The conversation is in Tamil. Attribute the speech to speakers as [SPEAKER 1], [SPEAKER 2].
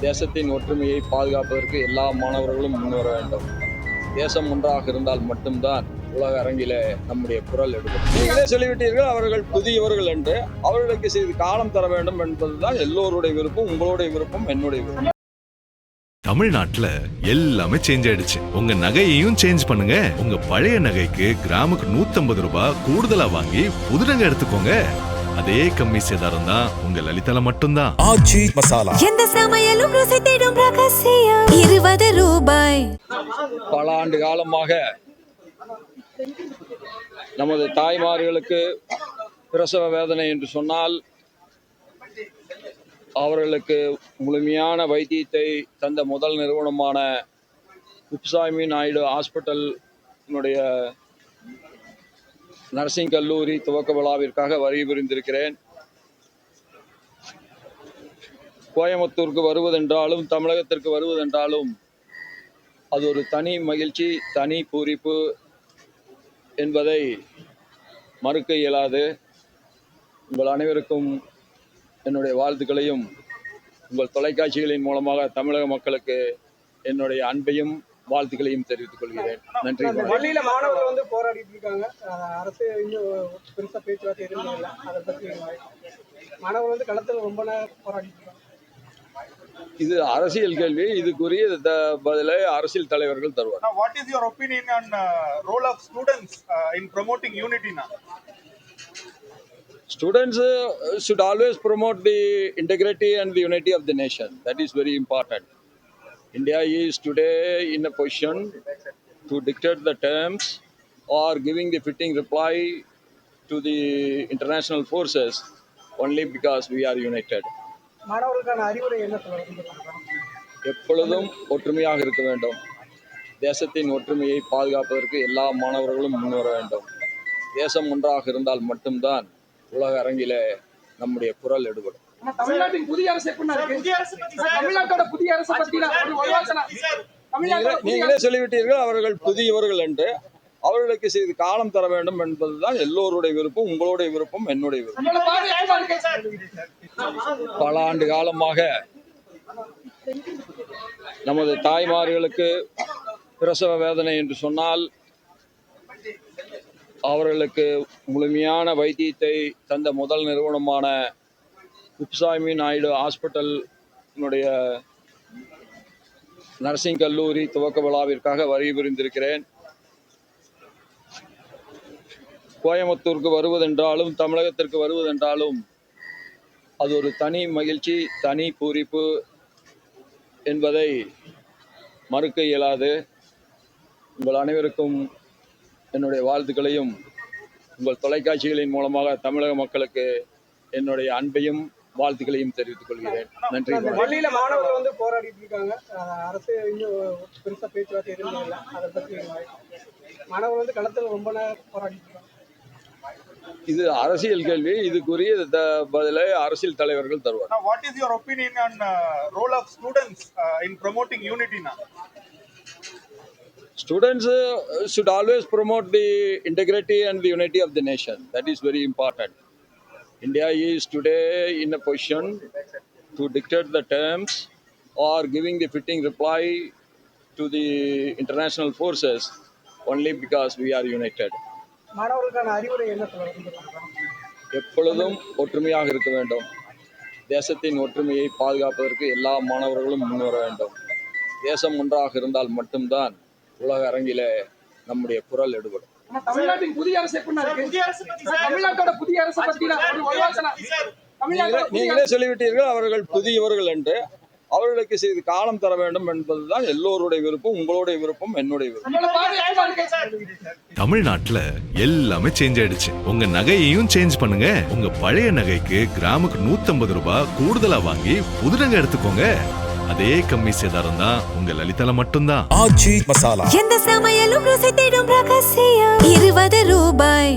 [SPEAKER 1] தேசத்தின் ஒற்றுமையை பாதுகாப்பதற்கு எல்லா மாணவர்களும் முன்வர வேண்டும். தேசம் ஒன்றாக இருந்தால் மட்டும்தான் உலக அரங்கிலே நம்முடைய குரல் எடுக்கும். நீங்களே சொல்லிவிட்டீர்கள் அவர்கள் புதியவர்கள் என்று. அவர்களுக்கு சிறிது காலம் தர வேண்டும் என்பதுதான் எல்லோருடைய விருப்பம், உங்களுடைய விருப்பம், என்னுடைய விருப்பம்.
[SPEAKER 2] தமிழ்நாட்டுல எல்லாமே சேஞ்ச் ஆயிடுச்சு. உங்க நகையையும் சேஞ்ச் பண்ணுங்க. உங்க பழைய நகைக்கு கிராமுக்கு 150 ரூபாய் கூடுதலா வாங்கி புது நகை எடுத்துக்கோங்க. அதே கம்மி சேதாரம் தான் உங்க லலிதால மட்டும்தான்.
[SPEAKER 3] ஆச்சி மசாலா
[SPEAKER 4] எந்த சமையலும் ருசி தேடும் ரகசியம் 20 ரூபாய்.
[SPEAKER 1] பல ஆண்டு காலமாக நமது தாய்மார்களுக்கு பிரசவ வேதனை என்று சொன்னால் அவர்களுக்கு முழுமையான வைத்தியத்தை தந்த முதல் நிறுவனமான குப்புசாமி நாயுடு ஹாஸ்பிட்டலினுடைய நர்சிங் கல்லூரி துவக்க விழாவிற்காக வருகை புரிந்திருக்கிறேன். கோயம்புத்தூருக்கு வருவதென்றாலும் தமிழகத்திற்கு வருவதென்றாலும் அது ஒரு தனி மகிழ்ச்சி, தனி பூரிப்பு என்பதை மறுக்க இயலாது. உங்கள் அனைவருக்கும் என்னுடைய வாழ்த்துக்களையும் உங்கள் தொலைக்காட்சிகளின் மூலமாக தமிழக மக்களுக்கு என்னுடைய அன்பையும் வாழ்த்துக்களையும் தெரிவித்துக் கொள்கிறேன். நன்றி.
[SPEAKER 5] பள்ளியில மாணவர்கள் வந்து போராடிட்டு இருக்காங்க. அரசு இன்னும் பெருசா பேச்சுவார்த்தை எதுவும் இல்லை. அதை பற்றி மாணவர்கள் வந்து களத்தில் ரொம்ப நேரம் போராடிட்டு இருக்காங்க.
[SPEAKER 1] இது அரசியல் கேள்வி. இதுக்குரிய பதிலை அரசியல் தலைவர்கள் தருவார்.
[SPEAKER 6] What is your opinion on role of students in promoting unity now?
[SPEAKER 1] Students should always promote the integrity and the unity of the nation. That is very important. India is today in a position to dictate the terms or giving the fitting reply to the international forces only because we are united.
[SPEAKER 5] மாணவர்களுக்கான அறிவுரை என்ன சொல்லுங்க?
[SPEAKER 1] எப்பொழுதும் ஒற்றுமையாக இருக்க வேண்டும். தேசத்தின் ஒற்றுமையை பாதுகாப்பதற்கு எல்லா மாணவர்களும் முன்வர வேண்டும். தேசம் ஒன்றாக இருந்தால் மட்டும்தான் உலக அரங்கிலே நம்முடைய குரல் எடுபடும்.
[SPEAKER 5] தமிழ்நாட்டின் புதிய அரசு எப்படி இருக்கு? தமிழ்நாட்டோட புதிய அரசு பத்தி
[SPEAKER 1] நீங்களே சொல்லிவிட்டீர்கள் அவர்கள் புதியவர்கள் என்று. அவர்களுக்கு சிறிது காலம் தர வேண்டும் என்பதுதான் எல்லோருடைய விருப்பம், உங்களுடைய விருப்பம், என்னுடைய விருப்பம். பல ஆண்டு காலமாக நமது தாய்மார்களுக்கு பிரசவ வேதனை என்று சொன்னால் அவர்களுக்கு முழுமையான வைத்தியத்தை தந்த முதல் நிறுவனமான குப்புசாமி நாயுடு ஹாஸ்பிட்டலினுடைய நர்சிங் கல்லூரி துவக்க விழாவிற்காக வருகை புரிந்திருக்கிறேன். கோயம்புத்தூருக்கு வருவதென்றாலும் தமிழகத்திற்கு வருவதென்றாலும் அது ஒரு தனி மகிழ்ச்சி, தனி பூரிப்பு என்பதை மறுக்க இயலாது. உங்கள் அனைவருக்கும் என்னுடைய வாழ்த்துக்களையும் உங்கள் தொலைக்காட்சிகளின் மூலமாக தமிழக மக்களுக்கு என்னுடைய அன்பையும் வாழ்த்துக்களையும் தெரிவித்துக் கொள்கிறேன். நன்றி.
[SPEAKER 5] பள்ளியில மாணவர்கள் வந்து போராடிட்டு இருக்காங்க. அரசு இன்னும் பெருசா பேச்சுவார்த்தை எதுவும் இல்லை. அதை பற்றி மாணவர்கள் வந்து களத்தில் ரொம்ப நேரம் போராடிட்டு இருக்காங்க.
[SPEAKER 1] இது அரசியல் கேள்வி. இதுக்குரிய பதிலை அரசியல் தலைவர்கள் தருவார்.
[SPEAKER 6] What is your opinion on role of students in promoting unity now?
[SPEAKER 1] Students should always promote the integrity and the unity of the nation. That is very important. India is today in a position to dictate the terms or giving the fitting reply to the international forces only because we are united.
[SPEAKER 5] மாணவர்களுக்கான அறிவுரை என்ன சொல்லுங்க?
[SPEAKER 1] எப்பொழுதும் ஒற்றுமையாக இருக்க வேண்டும். தேசத்தின் ஒற்றுமையை பாதுகாப்பதற்கு எல்லா மாணவர்களும் முன்வர வேண்டும். தேசம் ஒன்றாக இருந்தால் மட்டும்தான் உலக அரங்கிலே நம்முடைய குரல் எடுபடும்.
[SPEAKER 5] தமிழ்நாட்டின் புதிய அரசு எப்படி இருக்கு? தமிழ்நாட்டோட புதிய அரசு பத்தி
[SPEAKER 1] நீங்களே சொல்லிவிட்டீர்கள் அவர்கள் புதியவர்கள் என்று. அவர்களுக்கு சிறிது காலம் தர வேண்டும் என்பதுதான் எல்லோருடைய விருப்பம், உங்களுடைய விருப்பம், என்னுடைய விருப்பம்.
[SPEAKER 2] தமிழ்நாட்டுல எல்லாமே சேஞ்ச் ஆயிடுச்சு. உங்க நகையையும் சேஞ்ச் பண்ணுங்க. உங்க பழைய நகைக்கு கிராமுக்கு 150 ரூபாய் கூடுதலா வாங்கி புது நகை எடுத்துக்கோங்க. அதே கம்மி சேதாரம் தான் உங்க லலிதால மட்டும்தான்.
[SPEAKER 3] ஆச்சி மசாலா
[SPEAKER 4] எந்த சமையலும் ருசி தேடும் ரகசியம் 20 ரூபாய்.